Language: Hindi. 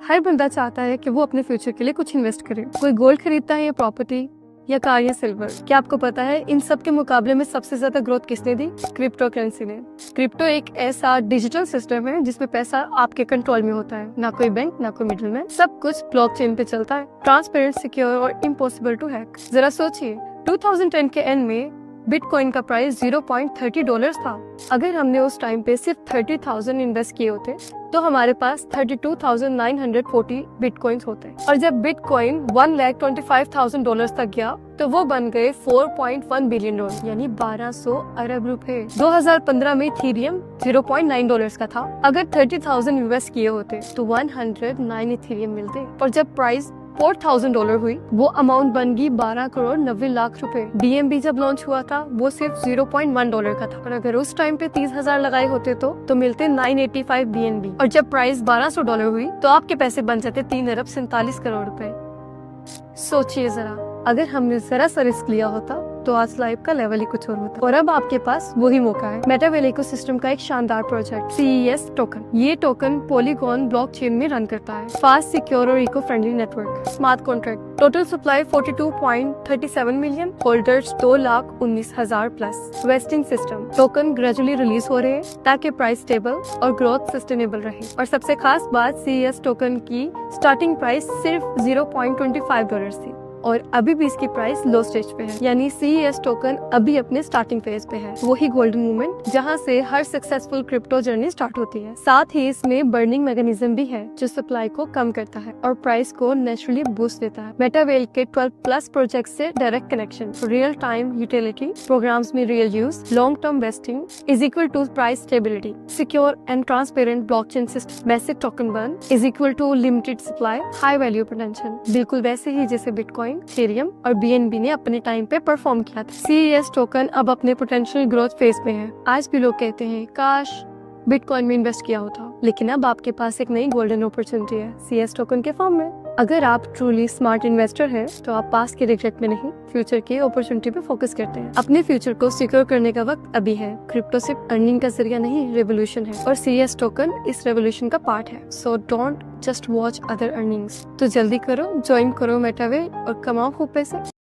हर बंदा चाहता है कि वो अपने फ्यूचर के लिए कुछ इन्वेस्ट करे। कोई गोल्ड खरीदता है या प्रॉपर्टी या कार या सिल्वर। क्या आपको पता है इन सब के मुकाबले में सबसे ज्यादा ग्रोथ किसने दी? क्रिप्टो करेंसी ने। क्रिप्टो एक ऐसा डिजिटल सिस्टम है जिसमें पैसा आपके कंट्रोल में होता है, ना कोई बैंक ना कोई मिडलमैन, सब कुछ ब्लॉकचेन पे चलता है। ट्रांसपेरेंट, सिक्योर और इम्पॉसिबल टू हैक। जरा सोचिए 2010 के एंड में बिटकॉइन का प्राइस $0.30 था। अगर हमने उस टाइम पे सिर्फ 30,000 इन्वेस्ट किए होते तो हमारे पास 32,940 बिटकॉइंस होते। और जब बिटकॉइन $1,25,000 तक गया तो वो बन गए $4.1 बिलियन, यानी 1200 अरब रुपए। 2015 में इथेरियम $0.9 का था। अगर 30,000 इन्वेस्ट किए होते तो 109 इथेरियम मिलते। और जब प्राइस $4,000 हुई वो अमाउंट बन गई 12 करोड़ 90 लाख रुपए। BNB जब लॉन्च हुआ था वो सिर्फ $0.1 का था। और अगर उस टाइम पे 30,000 लगाए होते तो मिलते 985 BNB। और जब प्राइस $1200 हुई तो आपके पैसे बन जाते 3 अरब 47 करोड़ रुपए। सोचिए जरा, अगर हमने जरा सा रिस्क लिया होता तो आज लाइफ का लेवल ही कुछ और होता। और अब आपके पास वही मौका है। मेटावेल इकोसिस्टम का एक शानदार प्रोजेक्ट CES टोकन। ये टोकन पॉलीगॉन ब्लॉकचेन में रन करता है। फास्ट, सिक्योर और eco friendly network. Smart contract. Total supply 42.37 million. Holders 2,19,000 plus. Vesting system. Token gradually release हो रहे हैं ताकि प्राइस स्टेबल और ग्रोथ सस्टेनेबल रहे। और सबसे खास बात, CES टोकन की स्टार्टिंग प्राइस सिर्फ $0.25 थी और अभी भी इसकी प्राइस लो स्टेज पे है, यानी CES टोकन अभी अपने स्टार्टिंग फेज पे है। वही गोल्डन मोमेंट जहां से हर सक्सेसफुल क्रिप्टो जर्नी स्टार्ट होती है। साथ ही इसमें बर्निंग मैकेनिज्म भी है जो सप्लाई को कम करता है और प्राइस को नेचुरली बूस्ट देता है। मेटावेल के 12+ प्रोजेक्ट से direct connection, real time utility, programs में real use, long term vesting is equal to price stability, secure and transparent blockchain system, basic token burn is equal to limited supply, high value potential. बिल्कुल वैसे ही जैसे बिटकॉइन, इथेरियम और BNB ने अपने टाइम पे परफॉर्म किया था। CES टोकन अब अपने पोटेंशियल ग्रोथ फेज में है। आज भी लोग कहते हैं काश बिटकॉइन में इन्वेस्ट किया होता, लेकिन अब आपके पास एक नई गोल्डन अपॉर्चुनिटी है CES टोकन के फॉर्म में। अगर आप ट्रूली स्मार्ट इन्वेस्टर हैं तो आप पास के रिग्रेट में नहीं, फ्यूचर की अपॉर्चुनिटी पे फोकस करते हैं। अपने फ्यूचर को सिक्योर करने का वक्त अभी है। क्रिप्टो सिर्फ अर्निंग का जरिया नहीं, रेवोल्यूशन है और CES टोकन इस रेवोल्यूशन का पार्ट है। So don't just watch other earnings. तो जल्दी करो, ज्वाइन करो मेटावेल और कमाओ खूब पैसे।